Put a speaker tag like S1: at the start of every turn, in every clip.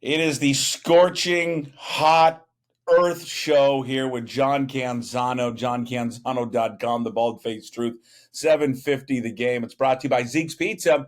S1: It is the scorching hot earth show here with John Canzano, johncanzano.com, the bald-faced truth, 750 the game. It's brought to you by Zeke's Pizza.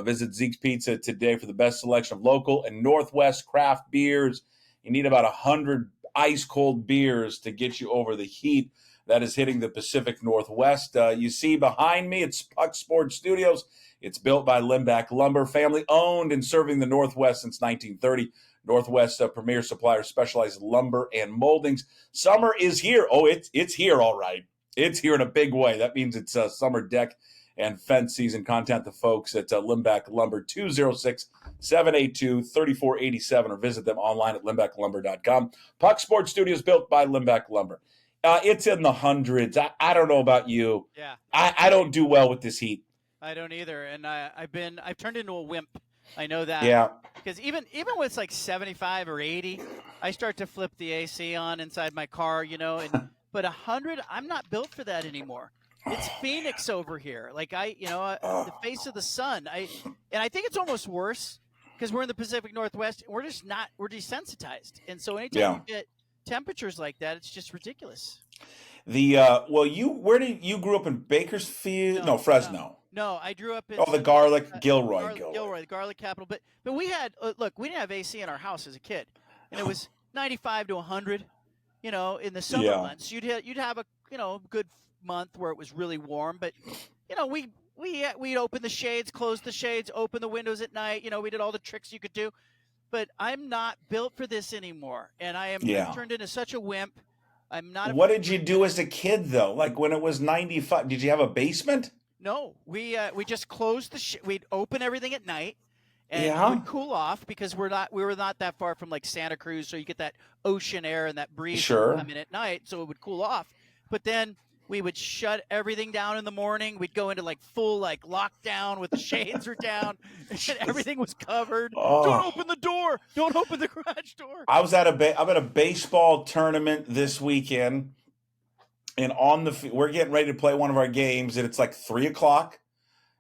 S1: Visit Zeke's Pizza today for the best selection of local and Northwest craft beers. You need about 100 ice-cold beers to get you over the heat that is hitting the Pacific Northwest. You see behind me, it's Puck Sports Studios. It's built by Limbach Lumber, family owned and serving the Northwest since 1930. Northwest premier supplier, specialized lumber and moldings. Summer is here. Oh, it's here, all right. It's here in a big way. That means it's summer deck and fence season. Contact the folks at Limbach Lumber, 206-782-3487, or visit them online at limbachlumber.com. Puck Sports Studios built by Limbach Lumber. It's in the hundreds. I don't know about you.
S2: Yeah.
S1: I don't do well with this heat.
S2: I don't either, and I've turned into a wimp. I know that.
S1: Yeah.
S2: Because even when it's like 75 or 80, I start to flip the AC on inside my car, but 100, I'm not built for that anymore. It's Phoenix over here. Like the face of the sun. I think it's almost worse because we're in the Pacific Northwest. We're desensitized. And so anytime you get temperatures like that, it's just ridiculous.
S1: You grew up in Bakersfield? No, Fresno.
S2: No, I grew up in
S1: the Gilroy,
S2: the garlic capital. But we had we didn't have AC in our house as a kid, and it was 95 to 100. In the summer months, you'd have a good month where it was really warm, but we'd open the shades, close the shades, open the windows at night. We did all the tricks you could do. But I'm not built for this anymore, and I've turned into such a wimp. I'm not.
S1: What did you do as a kid though? Like when it was 95, did you have a basement?
S2: No, we just closed we'd open everything at night, and it would cool off because we were not that far from like Santa Cruz, so you get that ocean air and that breeze come in at night, so it would cool off. But then we would shut everything down in the morning. We'd go into like full lockdown with the shades were down and everything was covered. Don't open the door. Don't open the garage door.
S1: I'm at a baseball tournament this weekend. And we're getting ready to play one of our games, and it's like 3:00,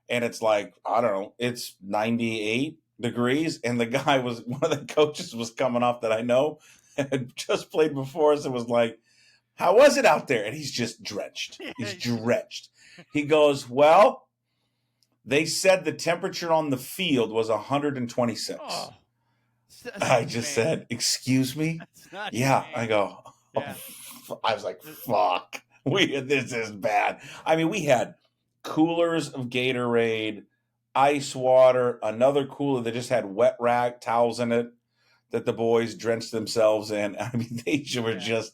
S1: and it's like, I don't know, it's 98 degrees. And one of the coaches was coming off that I know and had just played before us and was like, how was it out there? And he's just drenched. He's drenched. He goes, well, they said the temperature on the field was 126.
S2: Oh,
S1: I just said, excuse me? Yeah. I go, I was like, fuck. This is bad. I mean, we had coolers of Gatorade, ice water, another cooler that just had wet rag towels in it that the boys drenched themselves in. I mean, they were just,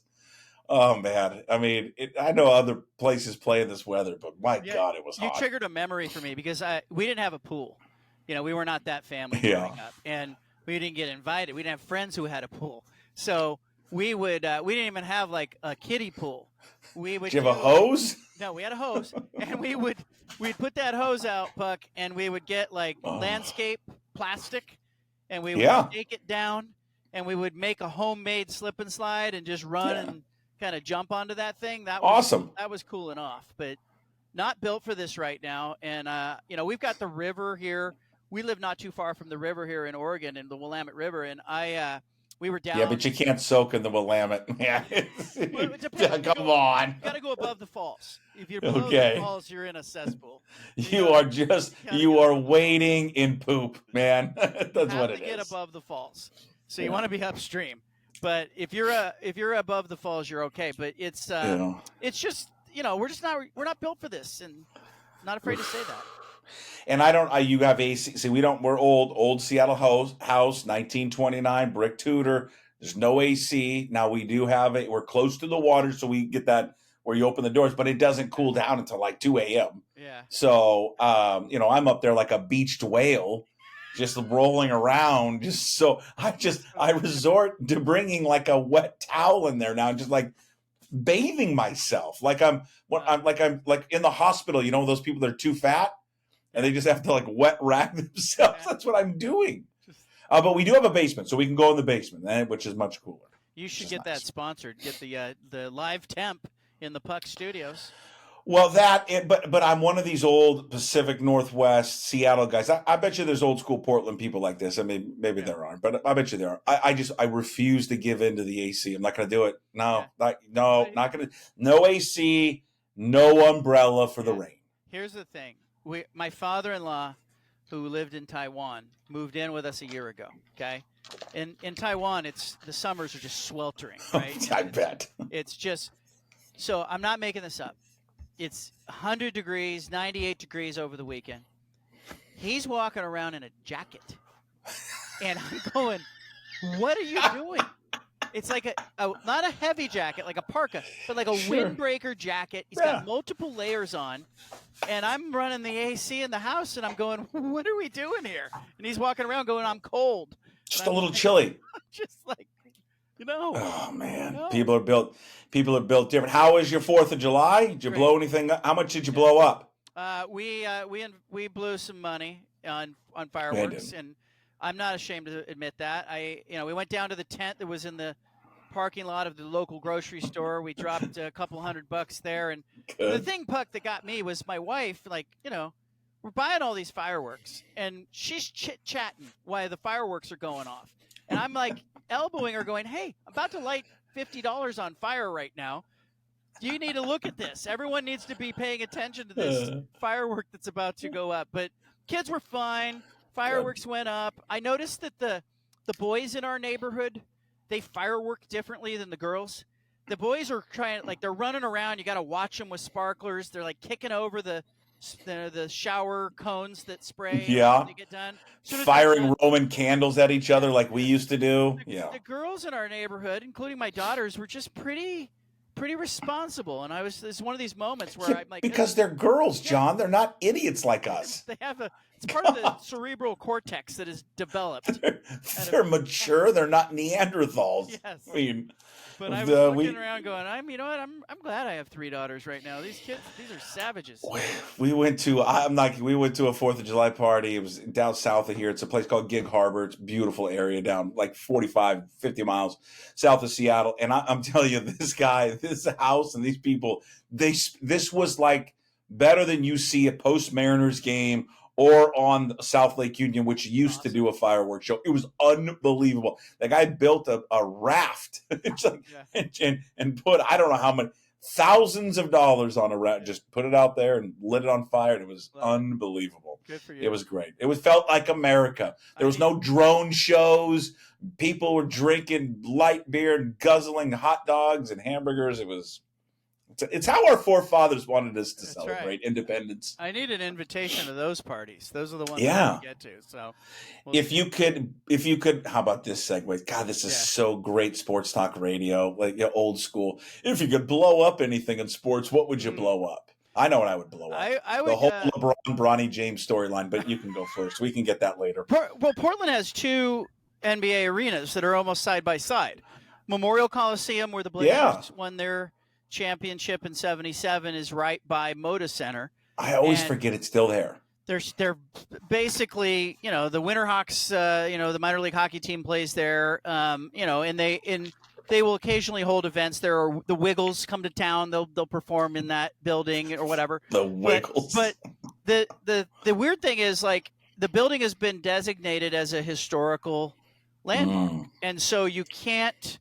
S1: oh man. I mean, I know other places play in this weather, but my God, it was hot.
S2: You triggered a memory for me because we didn't have a pool. We were not that family growing up, and we didn't get invited. We didn't have friends who had a pool, so we didn't even have like a kiddie pool.
S1: Did you have a hose?
S2: No, we had a hose, and we'd put that hose out, Puck, and we would get landscape plastic, and we would take it down, and we would make a homemade slip and slide and just run and kind of jump onto that thing. That was
S1: awesome.
S2: That was cooling off, but not built for this right now. And we've got the river here. We live not too far from the river here in Oregon, in the Willamette River, and we were down.
S1: Yeah, but you can't soak in the Willamette, man. Come on.
S2: You got to go above the falls. If you're below the falls, you're in a cesspool.
S1: You are wading in poop, man. That's what it is.
S2: Get above the falls, so you want to be upstream. But if you're above the falls, you're okay. But it's just we're not built for this, and not afraid to say that.
S1: And you have AC. See, we're old Seattle house, 1929, brick Tudor. There's no AC. Now we do have it. We're close to the water, so we get that where you open the doors, but it doesn't cool down until like 2 a.m.
S2: Yeah.
S1: So, I'm up there like a beached whale, just rolling around. I resort to bringing like a wet towel in there now, just like bathing myself. I'm in the hospital, those people that are too fat. And they just have to like wet rag themselves. That's what I'm doing. But we do have a basement, so we can go in the basement, which is much cooler.
S2: You should get that sponsored. Get the live temp in the Puck Studios.
S1: Well, but I'm one of these old Pacific Northwest Seattle guys. I bet you there's old school Portland people like this. I mean, maybe there aren't, but I bet you there are. I refuse to give in to the AC. I'm not going to do it. No, not going to. No AC, no umbrella for the rain.
S2: Here's the thing: my father-in-law, who lived in Taiwan, moved in with us a year ago. Okay, in Taiwan, the summers are just sweltering, right?
S1: I bet.
S2: It's just so I'm not making this up. It's 100 degrees, 98 degrees over the weekend. He's walking around in a jacket. And I'm going, what are you doing? It's like not a heavy jacket, like a parka, but like a windbreaker jacket. He's got multiple layers on. And I'm running the AC in the house, and I'm going, what are we doing here? And he's walking around going, I'm cold.
S1: Just a little chilly.
S2: Just like,
S1: Oh, man. People are built different. How was your 4th of July? Did you blow anything up? How much did you blow up?
S2: We blew some money on fireworks, and I'm not ashamed to admit that. We went down to the tent that was in the parking lot of the local grocery store. We dropped a couple $100 there, and the thing, Puck, that got me was my wife. We're buying all these fireworks, and she's chit-chatting while the fireworks are going off, and I'm like elbowing her, going, "Hey, I'm about to light $50 on fire right now. You need to look at this. Everyone needs to be paying attention to this firework that's about to go up." But kids were fine. Fireworks went up. I noticed that the boys in our neighborhood, they firework differently than the girls. The boys are they're running around. You got to watch them with sparklers. They're like kicking over the shower cones that spray when they get done.
S1: Firing Roman candles at each other like we used to do.
S2: The girls in our neighborhood, including my daughters, were just pretty responsible. And it's one of these moments where I'm like,
S1: because they're girls, John. They're not idiots like us.
S2: They have it's part of the cerebral cortex that is developed.
S1: They're mature. They're not Neanderthals.
S2: Yes.
S1: I mean,
S2: but I was looking around going, I'm glad I have 3 daughters right now. These kids, these are savages.
S1: We went to a 4th of July party. It was down south of here. It's a place called Gig Harbor. It's a beautiful area down like 45, 50 miles south of Seattle. And I'm telling you, this house and these people, this was like better than you see a post-Mariners game or on South Lake Union, which used to do a fireworks show. It was unbelievable. The guy built a raft and put, I don't know how many, thousands of dollars on a raft, just put it out there and lit it on fire. And it was unbelievable.
S2: Good for you.
S1: It was great. It felt like America. There was no drone shows. People were drinking light beer and guzzling hot dogs and hamburgers. It's how our forefathers wanted us to celebrate independence.
S2: I need an invitation to those parties. Those are the ones I get to. So,
S1: if you could, how about this segue? God, this is so great. Sports talk radio, like old school. If you could blow up anything in sports, what would you blow up? I know what I would blow up.
S2: I would,
S1: the whole LeBron, Bronny James storyline, but you can go first. We can get that later.
S2: Portland has 2 NBA arenas that are almost side by side. Memorial Coliseum, where the Blazers won their championship in '77, is right by Moda Center.
S1: I always forget it's still there.
S2: They're basically, the Winterhawks, the minor league hockey team plays there, and they will occasionally hold events there, or the Wiggles come to town. They'll perform in that building or whatever.
S1: The Wiggles.
S2: But the weird thing is, like, the building has been designated as a historical landmark, and so you can't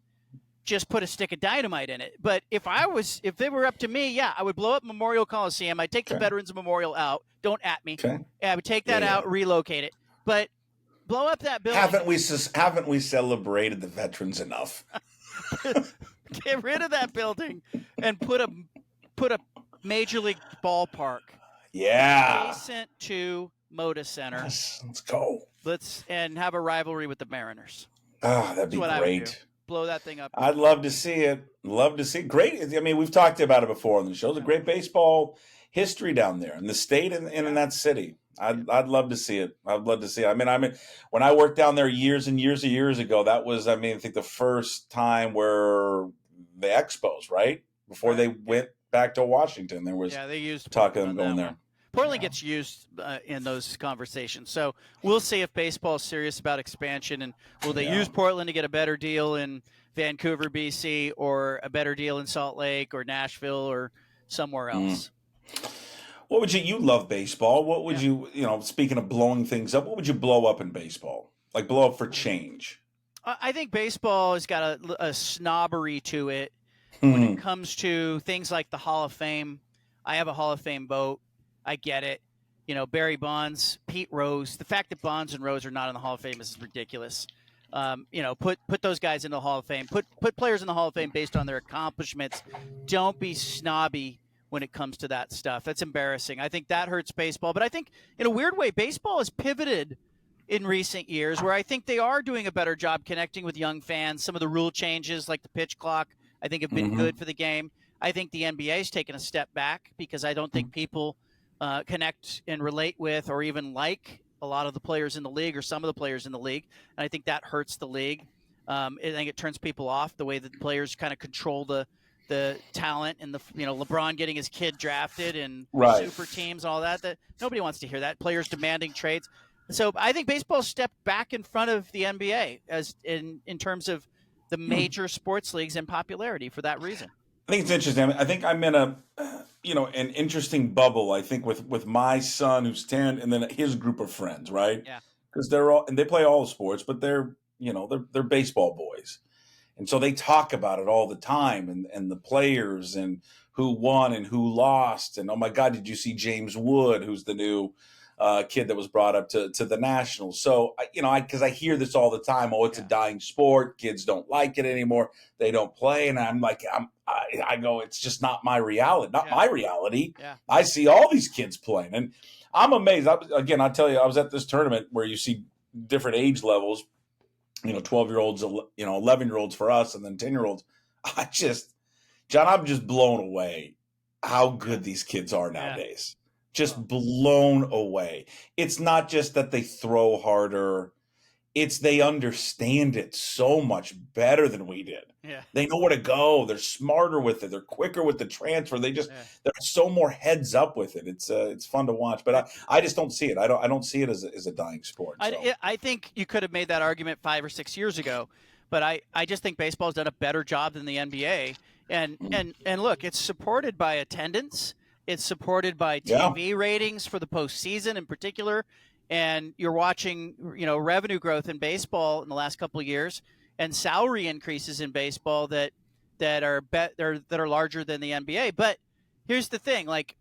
S2: just put a stick of dynamite in it. But if they were up to me, I would blow up Memorial Coliseum. I'd take the Veterans Memorial out. Don't at me.
S1: Okay.
S2: I would take that out, relocate it. But blow up that building.
S1: Haven't we celebrated the veterans enough?
S2: Get rid of that building and put a major league ballpark. Adjacent to Moda Center.
S1: Yes, let's go.
S2: And have a rivalry with the Mariners.
S1: Oh, that'd be great.
S2: Blow that thing up.
S1: I'd love to see it. Great. I mean, we've talked about it before on the show. There's a great baseball history down there in the state and in that city. I'd love to see it. I'd love to see it. I mean, when I worked down there years and years and years ago, that was, I think the first time where the Expos, right? Before they went back to Washington, there was
S2: they used
S1: talk of them going there.
S2: Portland gets used in those conversations. So we'll see if baseball is serious about expansion, and will they use Portland to get a better deal in Vancouver, BC, or a better deal in Salt Lake or Nashville or somewhere else.
S1: What would you love baseball? What would
S2: Yeah.
S1: speaking of blowing things up, what would you blow up in baseball? Like blow up for change?
S2: I think baseball has got a snobbery to it when it
S1: Hmm.
S2: comes to things like the Hall of Fame. I have a Hall of Fame vote. I get it. Barry Bonds, Pete Rose. The fact that Bonds and Rose are not in the Hall of Fame is ridiculous. Put those guys in the Hall of Fame. Put players in the Hall of Fame based on their accomplishments. Don't be snobby when it comes to that stuff. That's embarrassing. I think that hurts baseball. But I think in a weird way, baseball has pivoted in recent years where I think they are doing a better job connecting with young fans. Some of the rule changes like the pitch clock, I think have been
S1: Hmm.
S2: good for the game. I think the NBA has taken a step back because I don't think people connect and relate with or even like a lot of the players in the league or some of the players in the league. And I think that hurts the league. I think it turns people off the way that the players kind of control the talent and LeBron getting his kid drafted and
S1: Right.
S2: super teams, all that nobody wants to hear that. Players demanding trades. So I think baseball stepped back in front of the NBA as in terms of the major sports leagues in popularity for that reason.
S1: I think it's interesting. I think I'm in an interesting bubble. I think with my son who's 10, and then his group of friends, right?
S2: Yeah.
S1: Because they play all the sports, but they're baseball boys, and so they talk about it all the time, and the players and who won and who lost, and oh my God, did you see James Wood, who's the new kid that was brought up to the Nationals? So because I hear this all the time. Oh, it's a dying sport. Kids don't like it anymore. They don't play, and I'm like, I go, it's just not my reality. Not my reality.
S2: Yeah.
S1: I see all these kids playing, and I'm amazed. I tell you, I was at this tournament where you see different age levels. 12-year-olds, 11-year-olds for us, and then 10-year-olds. John, I'm just blown away how good these kids are nowadays. Just blown away. It's not just that they throw harder. It's they understand it so much better than we did.
S2: Yeah.
S1: They know where to go. They're smarter with it. They're quicker with the transfer. They're so more heads up with it. It's fun to watch, but I just don't see it. I don't see it as a dying sport. So.
S2: I think you could have made that argument 5 or 6 years ago, but I just think baseball's done a better job than the NBA. And look, it's supported by attendance. It's supported by TV ratings for the postseason in particular. And you're watching, revenue growth in baseball in the last couple of years, and salary increases in baseball that are larger than the NBA. But here's the thing: like,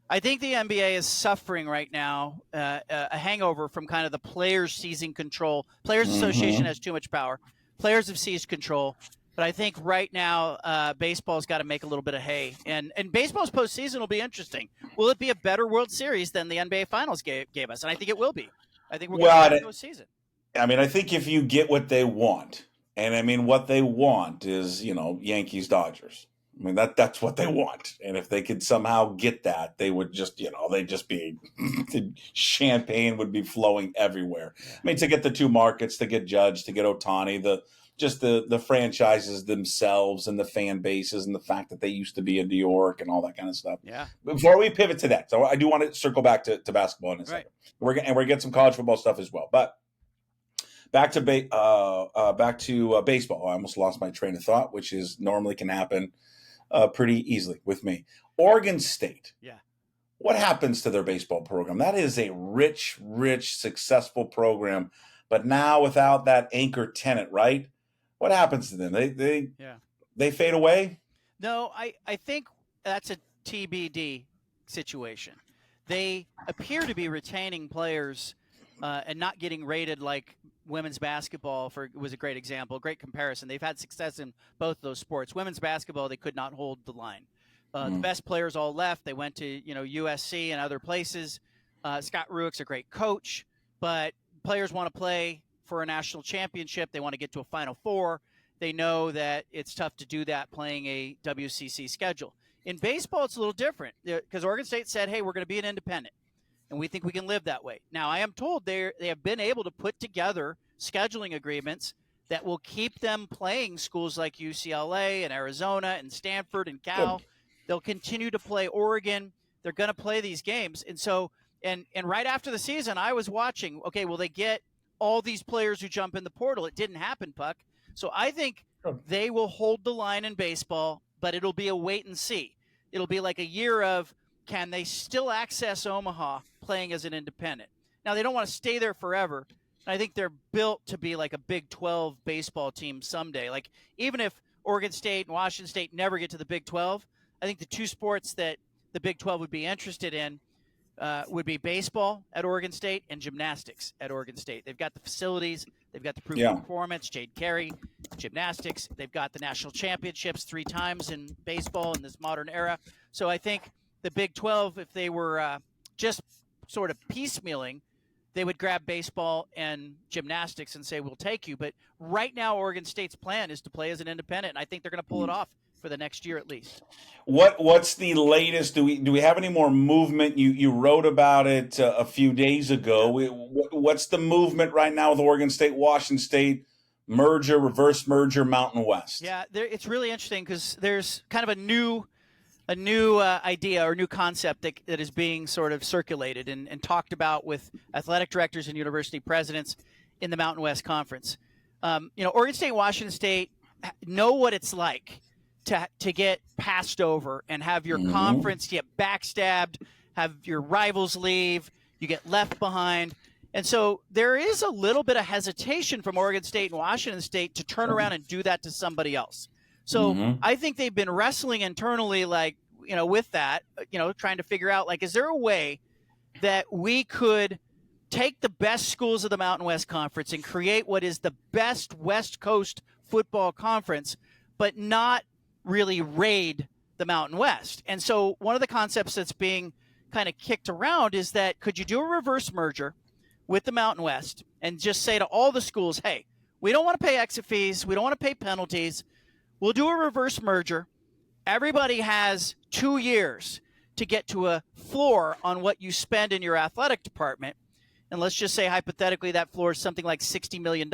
S2: I think the NBA is suffering right now a hangover from kind of the players seizing control. Players Association has too much power. Players have seized control. But I think right now, baseball's got to make a little bit of hay. And baseball's postseason will be interesting. Will it be a better World Series than the NBA Finals gave us? And I think it will be. I think we're going to have a postseason.
S1: I mean, I think if you get what they want, and I mean, what they want is, Yankees, Dodgers. I mean, that's what they want. And if they could somehow get that, they would just, they'd just be, champagne would be flowing everywhere. I mean, to get the two markets, to get Judge, to get Ohtani, the franchises themselves and the fan bases and the fact that they used to be in New York and all that kind of stuff.
S2: Yeah.
S1: Before we pivot to that, so I do want to circle back to basketball in a second. We're gonna get some college football stuff as well, but back to baseball. I almost lost my train of thought, which normally can happen pretty easily with me. Oregon State.
S2: Yeah.
S1: What happens to their baseball program? That is a rich, successful program, but now without that anchor tenant, right? What happens to them? They fade away?
S2: No, I think that's a TBD situation. They appear to be retaining players and not getting rated like women's basketball was a great example, great comparison. They've had success in both those sports. Women's basketball, they could not hold the line. The best players all left. They went to USC and other places. Scott Rueck's a great coach, but players want to play for a national championship. They want to get to a Final Four. They know that it's tough to do that playing a WCC schedule. In baseball, it's a little different because Oregon State said, hey, we're going to be an independent, and we think we can live that way. Now, I am told they have been able to put together scheduling agreements that will keep them playing schools like UCLA and Arizona and Stanford and Cal. Good. They'll continue to play Oregon. They're going to play these games. And so, and right after the season, I was watching, okay, will they get all these players who jump in the portal? It didn't happen, Puck. So I think they will hold the line in baseball, but it'll be a wait and see. It'll be like a year of, can they still access Omaha playing as an independent? Now, they don't want to stay there forever. I think they're built to be like a Big 12 baseball team someday. Like, even if Oregon State and Washington State never get to the Big 12, I think the two sports that the Big 12 would be interested in would be baseball at Oregon State and gymnastics at Oregon State. They've got the facilities. They've got the proven performance, Jade Carey, gymnastics. They've got the national championships 3 times in baseball in this modern era. So I think the Big 12, if they were just sort of piecemealing, they would grab baseball and gymnastics and say, we'll take you. But right now, Oregon State's plan is to play as an independent, and I think they're going to pull it off for the next year at least.
S1: What's the latest? Do we have any more movement? You wrote about it a few days ago. What's the movement right now with Oregon State, Washington State, merger, reverse merger, Mountain West?
S2: Yeah, it's really interesting because there's kind of a new idea or new concept that is being sort of circulated and talked about with athletic directors and university presidents in the Mountain West Conference. Oregon State, Washington State know what it's like to get passed over and have your conference get backstabbed, have your rivals leave, you get left behind. And so there is a little bit of hesitation from Oregon State and Washington State to turn around and do that to somebody else. So I think they've been wrestling internally, with that, trying to figure out, is there a way that we could take the best schools of the Mountain West Conference and create what is the best West Coast football conference, but not really raid the Mountain West? And so one of the concepts that's being kind of kicked around is that could you do a reverse merger with the Mountain West and just say to all the schools, hey, we don't want to pay exit fees, we don't want to pay penalties, we'll do a reverse merger. Everybody has 2 years to get to a floor on what you spend in your athletic department. And let's just say hypothetically that floor is something like $60 million.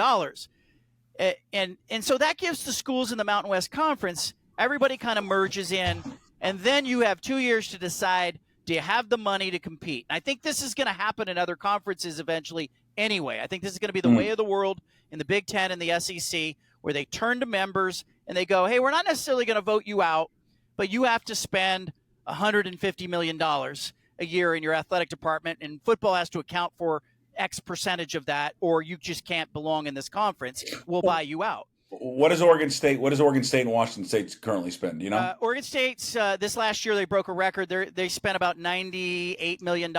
S2: And so that gives the schools in the Mountain West Conference, everybody kind of merges in, and then you have 2 years to decide, do you have the money to compete? And I think this is going to happen in other conferences eventually anyway. I think this is going to be the way of the world in the Big Ten and the SEC, where they turn to members and they go, hey, we're not necessarily going to vote you out, but you have to spend $150 million a year in your athletic department, and football has to account for X percentage of that, or you just can't belong in this conference. We'll buy you out.
S1: What does Oregon State and Washington State currently spend? You know,
S2: Oregon State's this last year they broke a record. They spent about $98 million.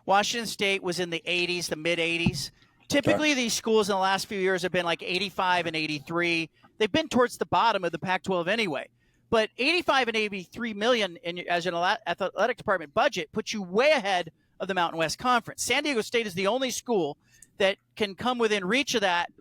S2: Washington State was in the 80s, the mid 80s. Typically, these schools in the last few years have been like 85 and 83. They've been towards the bottom of the Pac-12 anyway. But 85 and 83 million as an athletic department budget puts you way ahead of the Mountain West Conference. San Diego State is the only school that can come within reach of that,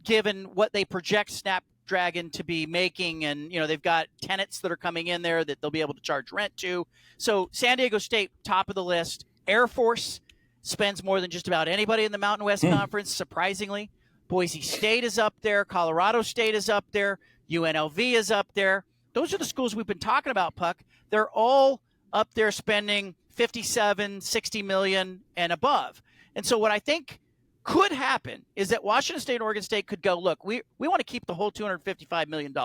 S2: given what they project Snapdragon to be making. And, they've got tenants that are coming in there that they'll be able to charge rent to. So San Diego State, top of the list. Air Force spends more than just about anybody in the Mountain West Conference, surprisingly. Boise State is up there. Colorado State is up there. UNLV is up there. Those are the schools we've been talking about, Puck. They're all up there spending 57, 60 million and above. And so what I think could happen is that Washington State and Oregon State could go, look, we want to keep the whole $255 million.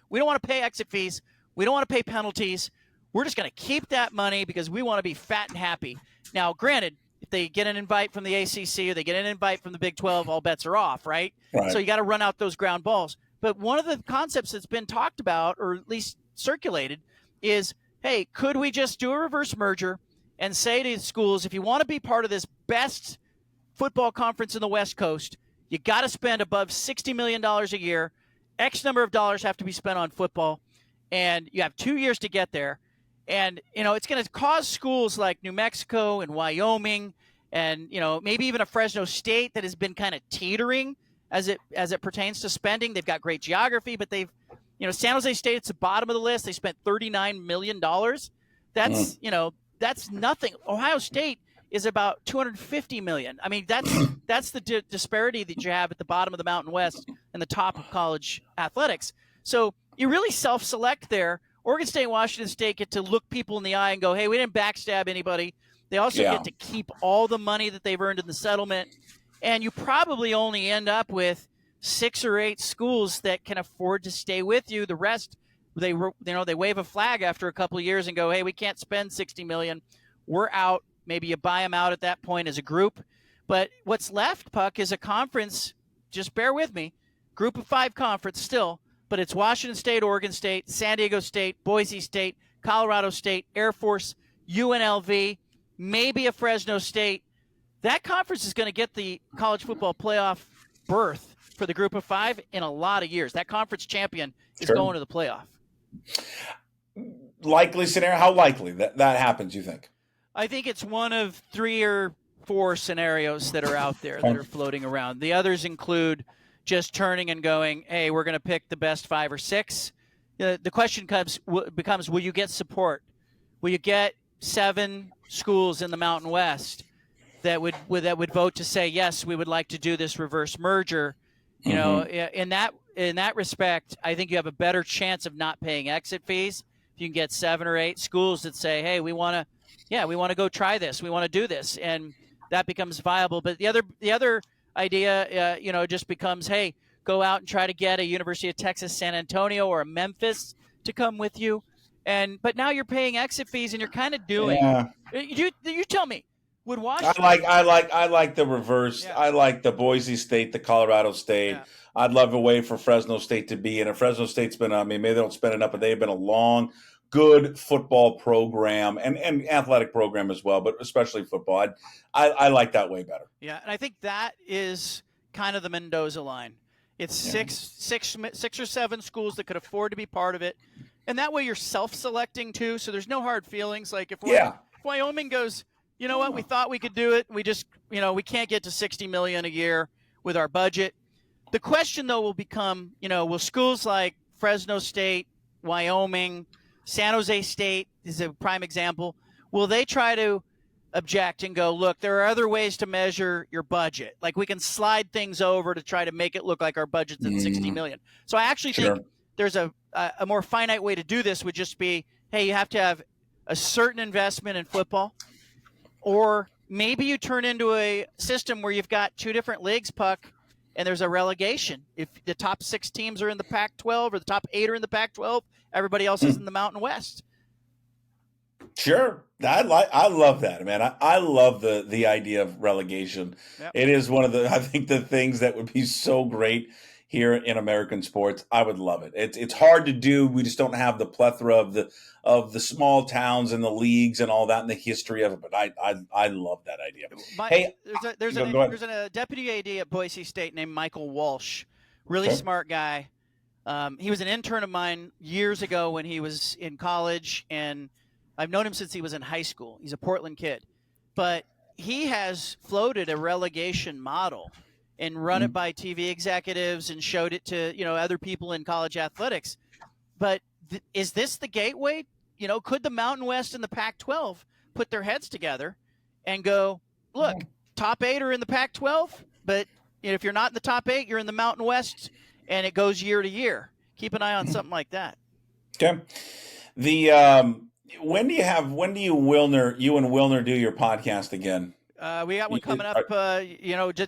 S2: We don't want to pay exit fees. We don't want to pay penalties. We're just going to keep that money because we want to be fat and happy. Now, granted, if they get an invite from the ACC or they get an invite from the Big 12, all bets are off, right? So you got to run out those ground balls. But one of the concepts that's been talked about, or at least circulated, is, hey, could we just do a reverse merger and say to schools, if you want to be part of this best football conference in the West Coast, you got to spend above $60 million a year. X number of dollars have to be spent on football, and you have 2 years to get there. And, it's going to cause schools like New Mexico and Wyoming and, maybe even a Fresno State that has been kind of teetering as it pertains to spending. They've got great geography, but they've, San Jose State, it's the bottom of the list. They spent $39 million. That's, that's nothing. Ohio State is about $250 million. I mean, that's the disparity that you have at the bottom of the Mountain West and the top of college athletics. So you really self-select there. Oregon State and Washington State get to look people in the eye and go, hey, we didn't backstab anybody. They also get to keep all the money that they've earned in the settlement. And you probably only end up with 6 or 8 schools that can afford to stay with you. The rest they wave a flag after a couple of years and go, hey, we can't spend $60 million. We're out. Maybe you buy them out at that point as a group. But what's left, Puck, is a conference. Just bear with me. Group of 5 conference still, but it's Washington State, Oregon State, San Diego State, Boise State, Colorado State, Air Force, UNLV, maybe a Fresno State. That conference is going to get the college football playoff berth for the group of 5 in a lot of years. That conference champion is going to the playoff.
S1: Likely scenario? How likely that happens, you think?
S2: I think it's one of 3 or 4 scenarios that are out there that are floating around. The others include just turning and going, hey, we're going to pick the best 5 or 6. The question becomes, will you get support? Will you get 7 schools in the Mountain West that would vote to say, yes, we would like to do this reverse merger? You know, in that respect, I think you have a better chance of not paying exit fees if you can get 7 or 8 schools that say, hey, we want to go try this. We want to do this. And that becomes viable. But the other idea, just becomes, hey, go out and try to get a University of Texas San Antonio or a Memphis to come with you. But now you're paying exit fees and you're kind of doing. Yeah. You tell me. Would Washington?
S1: I like the reverse. Yeah. I like the Boise State, the Colorado State. Yeah. I'd love a way for Fresno State to be in it. Fresno State's been, maybe they don't spend enough, but they've been a long, good football program and athletic program as well, but especially football. I like that way better.
S2: Yeah, and I think that is kind of the Mendoza line. It's six or 7 schools that could afford to be part of it, and that way you're self-selecting too. So there's no hard feelings. Like if Wyoming goes, you know what, we thought we could do it. We just, we can't get to $60 million a year with our budget. The question though will become, will schools like Fresno State, Wyoming, San Jose State is a prime example. Will they try to object and go, look, there are other ways to measure your budget. Like we can slide things over to try to make it look like our budget's at $60 million. So I actually think there's a more finite way to do this would just be, hey, you have to have a certain investment in football, or maybe you turn into a system where you've got 2 different leagues, Puck, and there's a relegation. If the top 6 teams are in the Pac-12 or the top 8 are in the Pac-12, everybody else is in the Mountain West.
S1: Sure. I love that, man. I love the idea of relegation. Yep. It is one of I think the things that would be so great here in American sports. I would love it. It's hard to do. We just don't have the plethora of the small towns and the leagues and all that and the history of it. But I love that idea.
S2: There's a deputy AD at Boise State named Michael Walsh. Really smart guy. He was an intern of mine years ago when he was in college, and I've known him since he was in high school. He's a Portland kid. But he has floated a relegation model and run it by TV executives and showed it to, other people in college athletics. But is this the gateway? Could the Mountain West and the Pac-12 put their heads together and go, look, top 8 are in the Pac-12, but if you're not in the top 8, you're in the Mountain West, and it goes year to year. Keep an eye on something like that.
S1: Okay. When do you and Wilner do your podcast again?
S2: We got one coming up,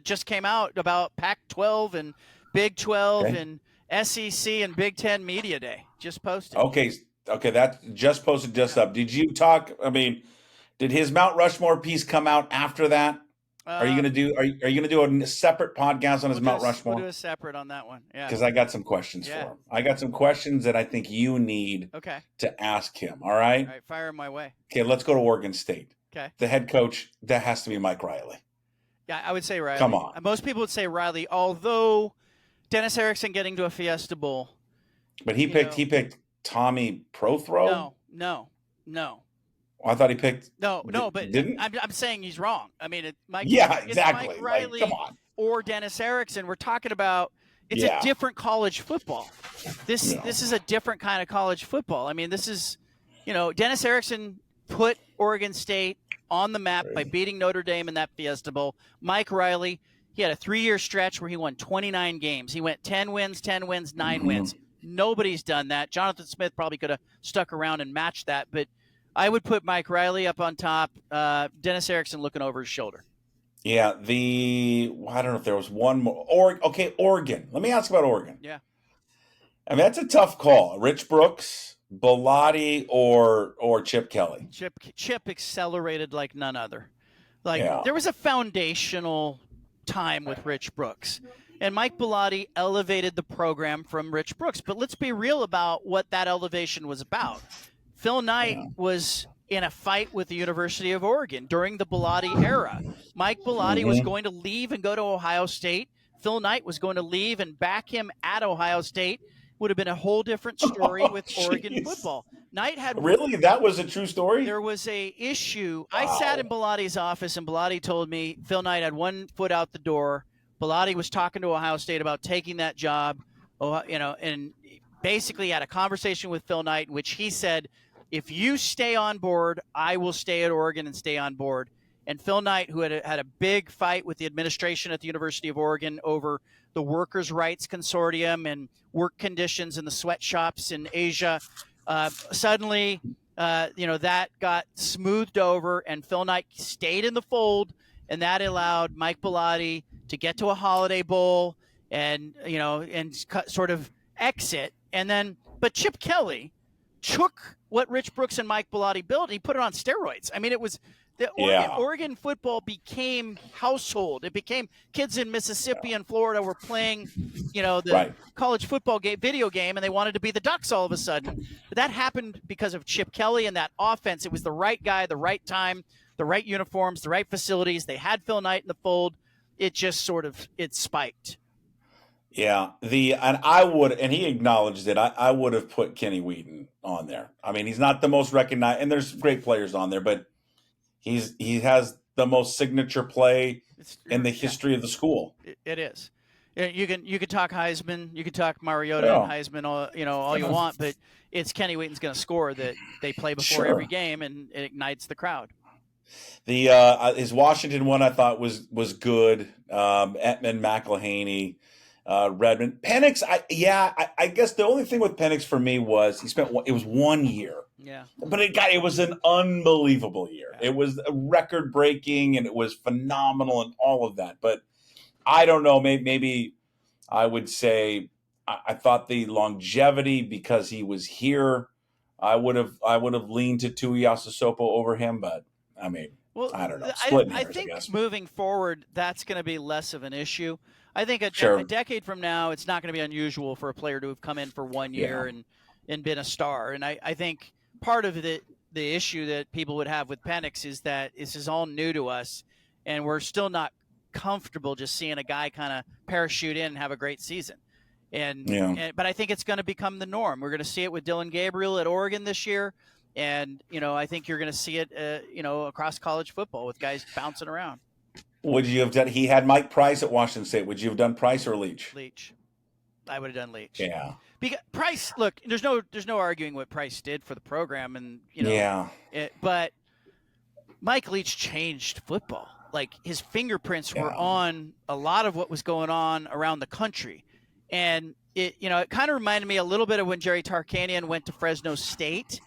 S2: just came out about Pac-12 and Big 12 and SEC and Big 10 Media Day. Just posted. Okay, that just posted up. Did you talk, did his Mount Rushmore piece come out after that? Are you gonna do a separate podcast on his Mount Rushmore? We'll do a separate on that one. Yeah.
S1: Because I got some questions for him. I got some questions that I think you need to ask him. All right?
S2: All right, fire him my way.
S1: Okay, let's go to Oregon State.
S2: Okay.
S1: The head coach, that has to be Mike Riley.
S2: Yeah, I would say Riley.
S1: Come on.
S2: Most people would say Riley, although Dennis Erickson getting to a Fiesta Bowl.
S1: But he picked Tommy Prothro?
S2: No.
S1: I thought he picked.
S2: No, but didn't? I'm saying he's wrong. Mike.
S1: Yeah, exactly.
S2: Mike Riley,
S1: come on.
S2: Or Dennis Erickson. We're talking about. It's a different college football. This is a different kind of college football. This is, Dennis Erickson put Oregon State on the map by beating Notre Dame in that Fiesta Bowl. Mike Riley, he had a 3-year stretch where he won 29 games. He went 10 wins, 9 wins. Nobody's done that. Jonathan Smith probably could have stuck around and matched that, but I would put Mike Riley up on top, Dennis Erickson looking over his shoulder.
S1: Yeah, I don't know if there was one more. Oregon. Let me ask about Oregon.
S2: Yeah.
S1: I mean, that's a tough call. Rich Brooks, Bellotti, or Chip Kelly.
S2: Chip accelerated like none other. Like
S1: Yeah.
S2: there was a foundational time with Rich Brooks, and Mike Bellotti elevated the program from Rich Brooks. But let's be real about what that elevation was about. Phil Knight was in a fight with the University of Oregon during the Bellotti era. Mike Bellotti was going to leave and go to Ohio State. Phil Knight was going to leave and back him at Ohio State. Would have been a whole different story with Oregon football. Knight had
S1: Really? That was a true story?
S2: There was a issue.
S1: Wow.
S2: I sat in Bellotti's office, and Bellotti told me Phil Knight had one foot out the door. Bellotti was talking to Ohio State about taking that job, and basically had a conversation with Phil Knight in which he said, if you stay on board, I will stay at Oregon and stay on board. And Phil Knight, who had a big fight with the administration at the University of Oregon over the Workers' Rights Consortium and work conditions in the sweatshops in Asia, suddenly, that got smoothed over, and Phil Knight stayed in the fold, and that allowed Mike Bellotti to get to a Holiday Bowl and sort of exit. But Chip Kelly took what Rich Brooks and Mike Bellotti built, and he put it on steroids. I mean, it was Oregon football became household. It became kids in Mississippi and Florida were playing, college football video game, and they wanted to be the Ducks all of a sudden. But that happened because of Chip Kelly and that offense. It was the right guy, the right time, the right uniforms, the right facilities. They had Phil Knight in the fold. It just it spiked.
S1: Yeah, and he acknowledged it. I would have put Kenny Wheaton on there. I mean, he's not the most recognized, and there's great players on there, but he has the most signature play in the history of the school.
S2: It is. You can talk Heisman, you can talk Mariota and Heisman, all you want, but it's Kenny Wheaton's going to score that they play before every game, and it ignites the crowd.
S1: His Washington one I thought was good. Etman, McElhaney, Redmond, Penix. I guess the only thing with Penix for me was it was 1 year.
S2: Yeah.
S1: But it was an unbelievable year. Yeah. It was record breaking and it was phenomenal and all of that. But I don't know, maybe I would say I thought the longevity because he was here, I would have leaned to Tuiasosopo over him, but I mean, I don't know.
S2: I think moving forward, that's going to be less of an issue. I think a decade from now, it's not going to be unusual for a player to have come in for 1 year and been a star. And I think part of the issue that people would have with Penix is that this is all new to us, and we're still not comfortable just seeing a guy kind of parachute in and have a great season. But I think it's going to become the norm. We're going to see it with Dylan Gabriel at Oregon this year. And, I think you're going to see it, across college football with guys bouncing around.
S1: Would you have done? He had Mike Price at Washington State. Would you have done Price or Leach?
S2: Leach. I would have done Leach.
S1: Yeah.
S2: Because Price, look, there's no arguing what Price did for the program, and but Mike Leach changed football. Like his fingerprints were on a lot of what was going on around the country, and it kind of reminded me a little bit of when Jerry Tarkanian went to Fresno State.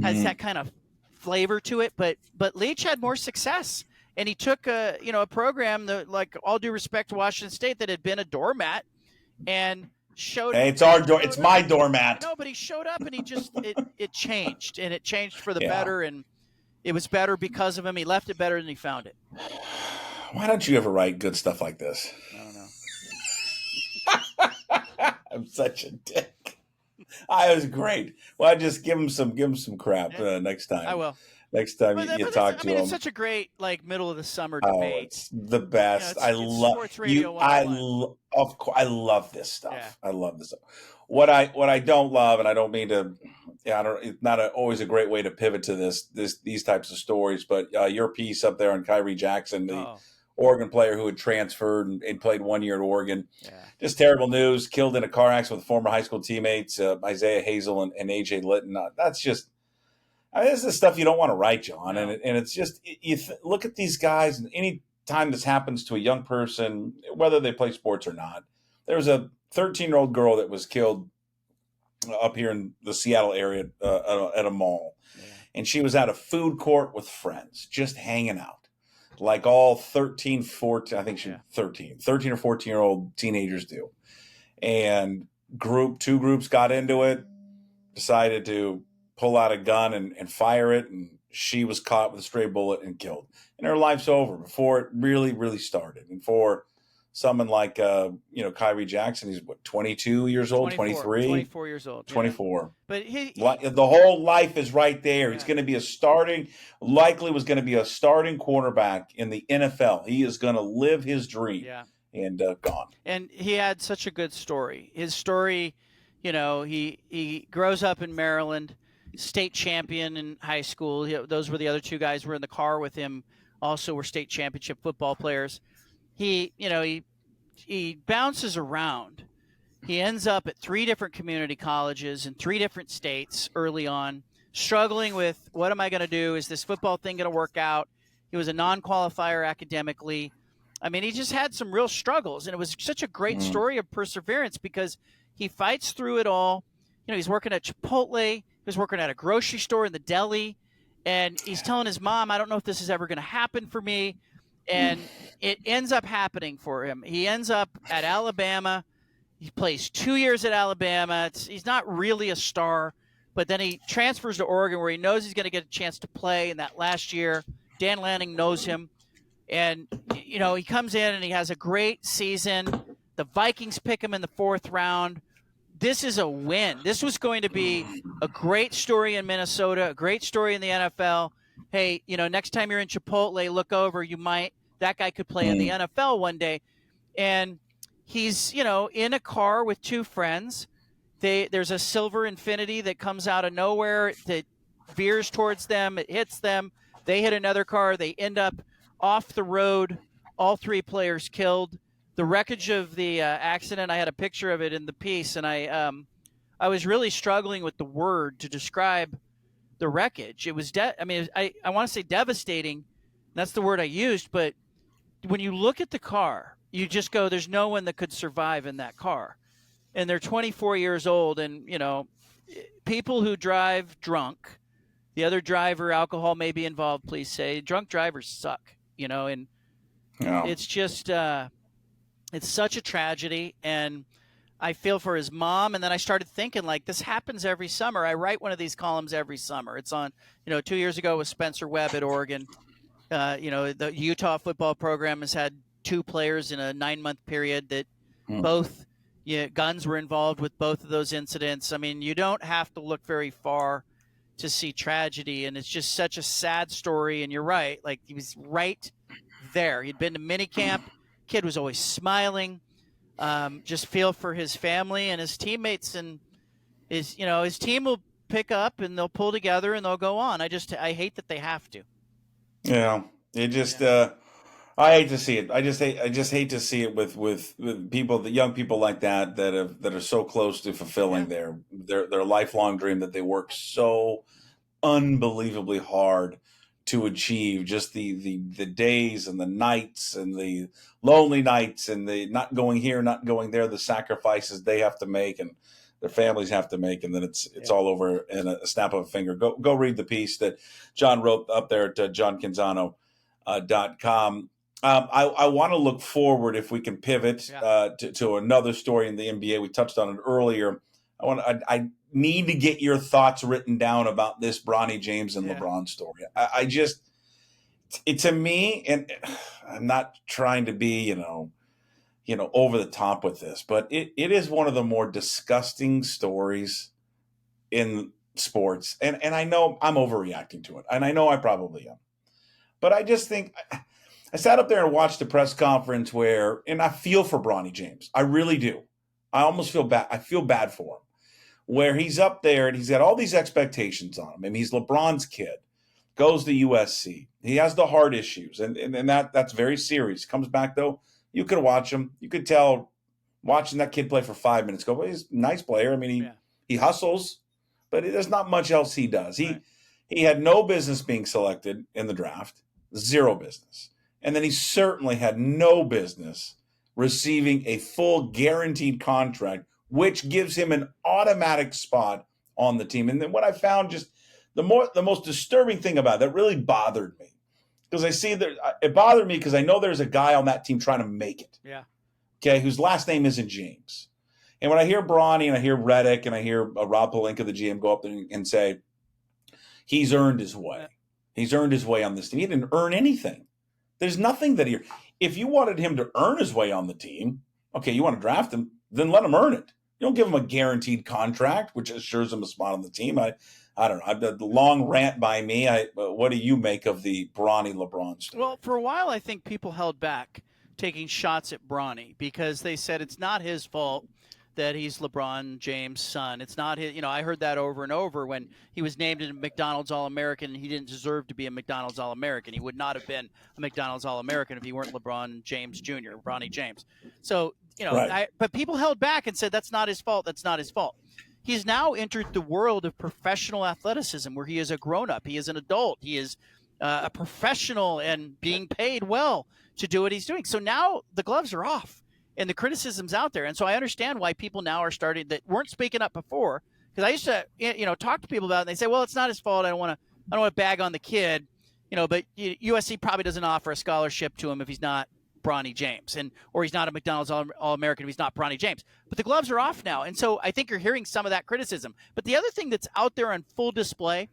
S2: Has that kind of flavor to it, but Leach had more success. And he took a program that, like, all due respect to Washington State, that had been a doormat, and showed.
S1: Hey, it's my doormat.
S2: No, but he showed up, and he just it changed, and it changed for the better, and it was better because of him. He left it better than he found it.
S1: Why don't you ever write good stuff like this?
S2: I don't know.
S1: I'm such a dick. It was great. Well, I just give him some crap next time.
S2: I will.
S1: Next time you talk to him.
S2: It's such a great middle of the summer debate.
S1: It's the best. I love
S2: sports radio.
S1: Of course, I love this stuff.
S2: Yeah.
S1: I love this stuff. What I don't love, and I don't mean to. It's not always a great way to pivot to these types of stories. But your piece up there on Kyrie Jackson, the Oregon player who had transferred and played 1 year at Oregon. Yeah. Just terrible news. Killed in a car accident with former high school teammates Isaiah Hazel and AJ Litton. That's just. This is stuff you don't want to write, John, no. and it's just look at these guys. And any time this happens to a young person, whether they play sports or not, there was a 13-year-old girl that was killed up here in the Seattle area at a mall, and she was at a food court with friends, just hanging out, like all 13, 14. I think she was 13 or 14-year-old teenagers do, and two groups got into it, decided to pull out a gun and fire it, and she was caught with a stray bullet and killed. And her life's over before it really, really started. And for someone like, Kyrie Jackson, he's 22 years old, 23?
S2: 24 years old.
S1: 24.
S2: But
S1: the whole life is right there.
S2: Yeah.
S1: He's going to be likely was going to be a starting quarterback in the NFL. He is going to live his dream.
S2: Yeah.
S1: And gone.
S2: And he had such a good story. His story, he grows up in Maryland, state champion in high school. Those were the other two guys who were in the car with him, also were state championship football players. He bounces around. He ends up at 3 different community colleges in 3 different states early on, struggling with, what am I going to do? Is this football thing going to work out? He was a non-qualifier academically. I mean, he just had some real struggles, and it was such a great story of perseverance because he fights through it all. He's working at Chipotle. He was working at a grocery store in the deli, and he's telling his mom, I don't know if this is ever going to happen for me. And it ends up happening for him. He ends up at Alabama. He plays 2 years at Alabama. He's not really a star, but then he transfers to Oregon where he knows he's going to get a chance to play in that last year. Dan Lanning knows him. And, he comes in and he has a great season. The Vikings pick him in the 4th round. This is a win. This was going to be a great story in Minnesota, a great story in the NFL. Hey, next time you're in Chipotle, look over. That guy could play in the NFL one day. And he's, in a car with 2 friends. There's a silver Infiniti that comes out of nowhere that veers towards them. It hits them. They hit another car. They end up off the road, all 3 players killed. The wreckage of the accident, I had a picture of it in the piece, and I was really struggling with the word to describe the wreckage. It was, I want to say devastating. That's the word I used, but when you look at the car, you just go, there's no one that could survive in that car. And they're 24 years old, and, people who drive drunk, the other driver, alcohol may be involved, please say. Drunk drivers suck. And it's just, it's such a tragedy. And I feel for his mom. And then I started thinking, this happens every summer. I write one of these columns every summer. It's on, 2 years ago with Spencer Webb at Oregon. The Utah football program has had 2 players in a 9-month period that both guns were involved with both of those incidents. I mean, you don't have to look very far to see tragedy, and it's just such a sad story. And you're right, he was right there. He'd been to minicamp. Kid was always smiling. Just feel for his family and his teammates, and his team will pick up and they'll pull together and they'll go on. I hate that they have to.
S1: Yeah, it just I hate to see it. I just hate to see it with people, the young people like that are so close to fulfilling their lifelong dream that they work so unbelievably hard to achieve. Just the days and the nights and the lonely nights and the not going here, not going there, the sacrifices they have to make and their families have to make, and then it's all over in a snap of a finger. Go read the piece that John wrote up there at johncanzano.com. I want to look forward, if we can pivot to another story in the NBA. We touched on it earlier. I need to get your thoughts written down about this Bronny James and LeBron story. To me, and I'm not trying to be, over the top with this, but it is one of the more disgusting stories in sports. And I know I'm overreacting to it, and I know I probably am. But I just think I sat up there and watched the press conference and I feel for Bronny James. I really do. I almost feel bad. I feel bad for him, where he's up there and he's got all these expectations on him. I mean, he's LeBron's kid, goes to USC. He has the heart issues, and that's very serious. Comes back, though, you could watch him. You could tell watching that kid play for 5 minutes, well, he's a nice player. I mean, he hustles, but there's not much else he does. He had no business being selected in the draft, 0 business. And then he certainly had no business receiving a full guaranteed contract, which gives him an automatic spot on the team. And then what I found, just the most disturbing thing about it, that really bothered me, because it bothered me because I know there's a guy on that team trying to make it.
S2: Yeah.
S1: Okay, whose last name isn't James. And when I hear Bronny and I hear Redick and I hear Rob Pelinka, the GM, go up and say, he's earned his way.
S2: Yeah.
S1: He's earned his way on this team. He didn't earn anything. There's nothing that if you wanted him to earn his way on the team, okay, you want to draft him, then let him earn it. You don't give him a guaranteed contract, which assures him a spot on the team. I don't know. I've done the long rant by me. What do you make of the Bronny LeBron story?
S2: Well, for a while, I think people held back taking shots at Bronny because they said it's not his fault that he's LeBron James' son. It's not his. I heard that over and over when he was named a McDonald's All-American, and he didn't deserve to be a McDonald's All-American. He would not have been a McDonald's All-American if he weren't LeBron James Jr., Bronny James. So,
S1: Right.
S2: but people held back and said that's not his fault. That's not his fault. He's now entered the world of professional athleticism where he is a grown-up. He is an adult. He is a professional and being paid well to do what he's doing. So now the gloves are off and the criticism's out there. And so I understand why people now are starting that weren't speaking up before. Because I used to, talk to people about it and they say, well, it's not his fault. I don't want to bag on the kid, but USC probably doesn't offer a scholarship to him if he's not Bronny James or he's not a McDonald's All-American if he's not Bronny James. But the gloves are off now. And so I think you're hearing some of that criticism. But the other thing that's out there on full display,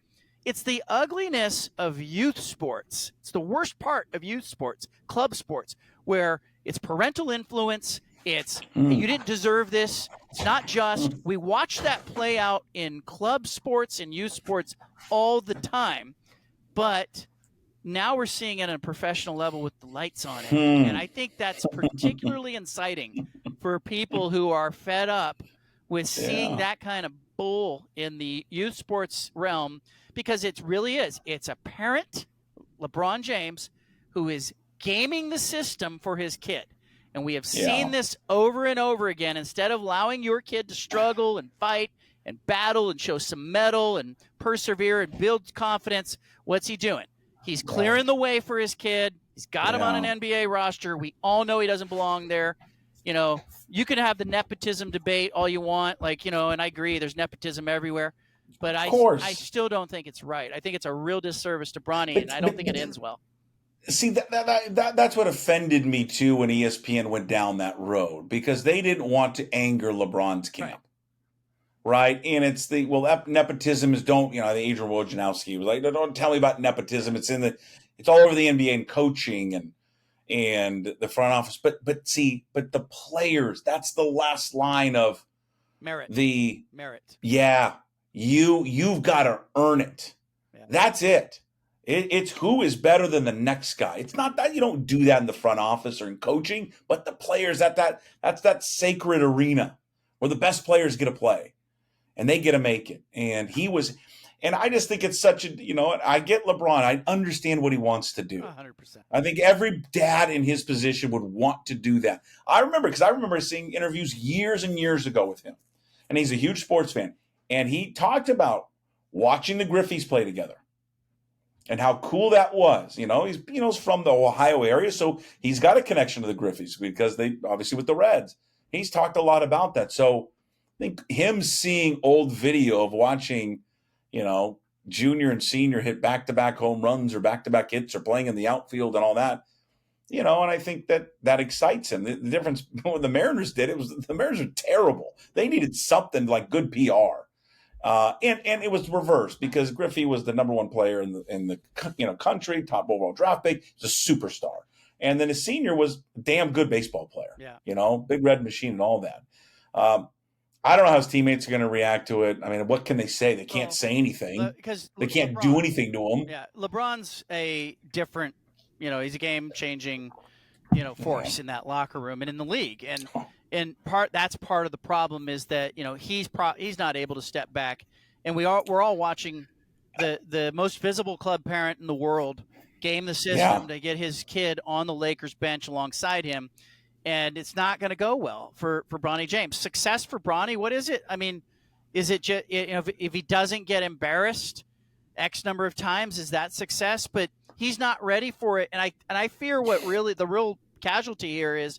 S2: it's the ugliness of youth sports. It's the worst part of youth sports, club sports, where it's parental influence. It's hey, you didn't deserve this. It's not just. We watch that play out in club sports and youth sports all the time. But now we're seeing it on a professional level with the lights on it. And I think that's particularly inciting for people who are fed up with seeing that kind of bull in the youth sports realm, because it really is. It's a parent, LeBron James, who is gaming the system for his kid. And we have seen this over and over again. Instead of allowing your kid to struggle and fight and battle and show some mettle and persevere and build confidence, what's he doing? He's clearing the way for his kid. He's got him on an NBA roster. We all know he doesn't belong there. You can have the nepotism debate all you want, and I agree, there's nepotism everywhere. But I still don't think it's right. I think it's a real disservice to Bronny, and I don't think it ends well.
S1: See, that's what offended me, too, when ESPN went down that road, because they didn't want to anger LeBron's camp. Right? And it's nepotism is the Adrian Wojnarowski was like, don't tell me about nepotism. It's it's all over the NBA and coaching and the front office. But the players, that's the last line of
S2: merit.
S1: Yeah. You've got to earn it. Yeah. That's it. It's who is better than the next guy. It's not that you don't do that in the front office or in coaching, but the players that's that sacred arena where the best players get to play and they get to make it. And I just think it's such I get LeBron. I understand what he wants to do.
S2: 100%.
S1: I think every dad in his position would want to do that. I remember seeing interviews years and years ago with him, and he's a huge sports fan. And he talked about watching the Griffeys play together and how cool that was. He's from the Ohio area, so he's got a connection to the Griffeys because they obviously with the Reds. He's talked a lot about that. So I think him seeing old video of watching, junior and senior hit back-to-back home runs or back-to-back hits or playing in the outfield and all that, and I think that excites him. The difference when the Mariners did it was the Mariners are terrible. They needed something like good PR. And it was reversed because Griffey was the number one player in the country, top overall draft pick. He's a superstar. And then his senior was a damn good baseball player.
S2: Yeah.
S1: Big red machine and all that. I don't know how his teammates are going to react to it. I mean, what can they say? They can't say anything because they can't do anything to him.
S2: Yeah, LeBron's a different, he's a game-changing, force in that locker room and in the league. And that's part of the problem is that he's not able to step back, and we're all watching the most visible club parent in the world game the system to get his kid on the Lakers bench alongside him, and it's not going to go well for Bronny James. Success for Bronny, what is it? I mean, is it just if he doesn't get embarrassed X number of times, is that success? But he's not ready for it, and I fear what really the real casualty here is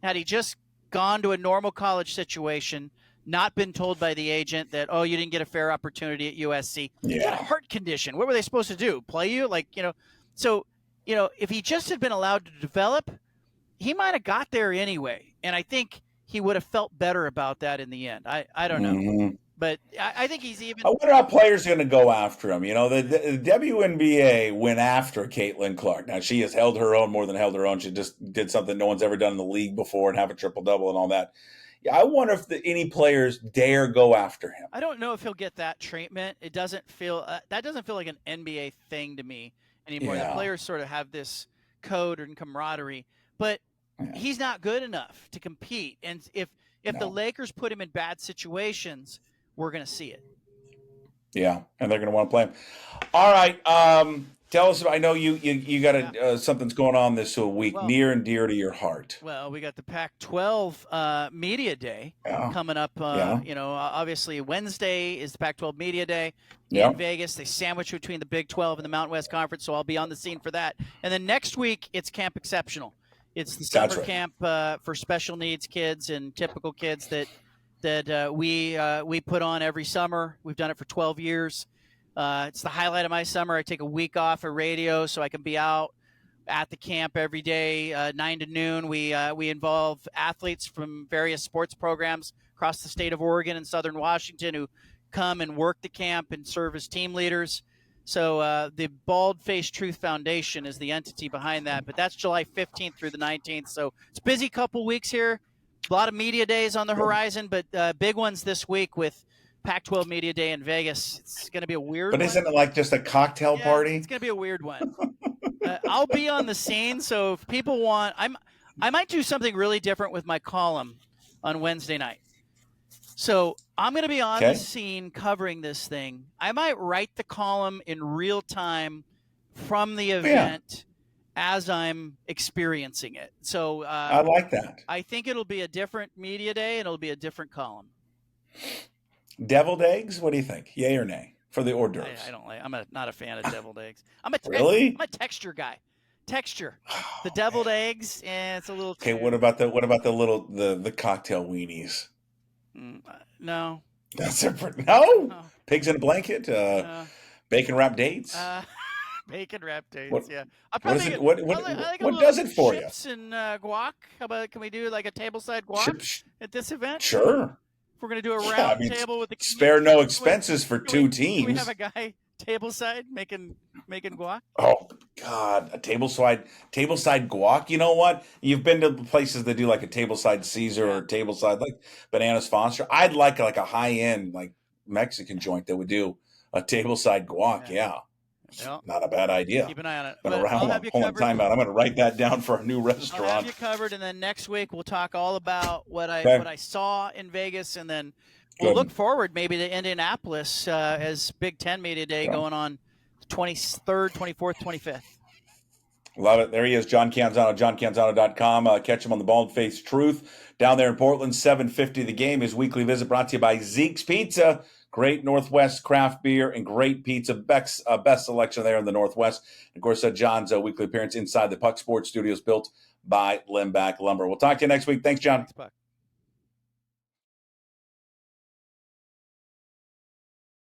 S2: had he just gone to a normal college situation, not been told by the agent that, oh, you didn't get a fair opportunity at USC. Yeah. He had a heart condition. What were they supposed to do? Play you? So, if he just had been allowed to develop, he might have got there anyway. And I think he would have felt better about that in the end. I don't know.
S1: Mm-hmm.
S2: But I think he's even.
S1: I wonder how players are going to go after him. You know, the WNBA went after Caitlin Clark. Now, she has held her own more than held her own. She just did something no one's ever done in the league before and have a triple-double and all that. Yeah, I wonder if any players dare go after him.
S2: I don't know if he'll get that treatment. It doesn't feel that doesn't feel like an NBA thing to me anymore.
S1: Yeah.
S2: The players sort of have this code and camaraderie, but he's not good enough to compete. And if the Lakers put him in bad situations, we're going to see it.
S1: Yeah, and they're going to want to play him. All right, tell us. I know you got something's going on this week, near and dear to your heart.
S2: Well, we got the Pac-12 Media Day coming up. You know, obviously Wednesday is the Pac-12 Media Day in Vegas. They sandwich between the Big 12 and the Mountain West Conference, so I'll be on the scene for that. And then next week, it's Camp Exceptional. It's the summer camp for special needs kids and typical kids that we put on every summer. We've done it for 12 years. It's the highlight of my summer. I take a week off of radio so I can be out at the camp every day, 9 to noon. We involve athletes from various sports programs across the state of Oregon and Southern Washington who come and work the camp and serve as team leaders. So the Bald Face Truth Foundation is the entity behind that. But that's July 15th through the 19th. So it's a busy couple weeks here. A lot of media days on the horizon, but big ones this week with Pac-12 Media Day in Vegas. It's going to be a weird one.
S1: But isn't it like just a cocktail party?
S2: It's going to be a weird one. I'll be on the scene, so if people want, I might do something really different with my column on Wednesday night. So I'm going to be on the scene covering this thing. I might write the column in real time from the event as I'm experiencing it. So
S1: I like that.
S2: I think it'll be a different media day and it'll be a different column.
S1: Deviled eggs? What do you think? Yay or nay for the hors d'oeuvres?
S2: I don't like. I'm not a fan of deviled eggs. I'm a texture guy. Texture. The deviled eggs, it's a little.
S1: Okay, what about the little the cocktail weenies?
S2: No.
S1: That's no. Pigs in a blanket. Bacon wrapped dates.
S2: Bacon wrapped dates.
S1: What,
S2: yeah.
S1: What does it for you?
S2: Chips and guac. How about can we do like a tableside guac at this event?
S1: Sure.
S2: If we're gonna do a round table with the
S1: spare no expenses for two teams.
S2: Can we have a guy tableside making guac?
S1: Oh God, a tableside guac. You know what? You've been to places that do like a tableside Caesar or tableside like Bananas Foster. I'd like a high end like Mexican joint that would do a tableside guac. Yeah. Not a bad idea.
S2: Keep an eye on it.
S1: Hold on, time out. I'm going to write that down for a new restaurant.
S2: I'll have you covered, and then next week we'll talk all about what I saw in Vegas, and then we'll look forward maybe to Indianapolis as Big Ten Media Day going on 23rd, 24th, 25th.
S1: Love it. There he is, John Canzano, johncanzano.com. Catch him on the Bald Face Truth down there in Portland, 750 The Game. His weekly visit brought to you by Zeke's Pizza. Great Northwest craft beer and great pizza. Best selection there in the Northwest. And of course, John's weekly appearance inside the Puck Sports Studios built by Limback Lumber. We'll talk to you next week. Thanks, John.
S2: Thanks, Puck.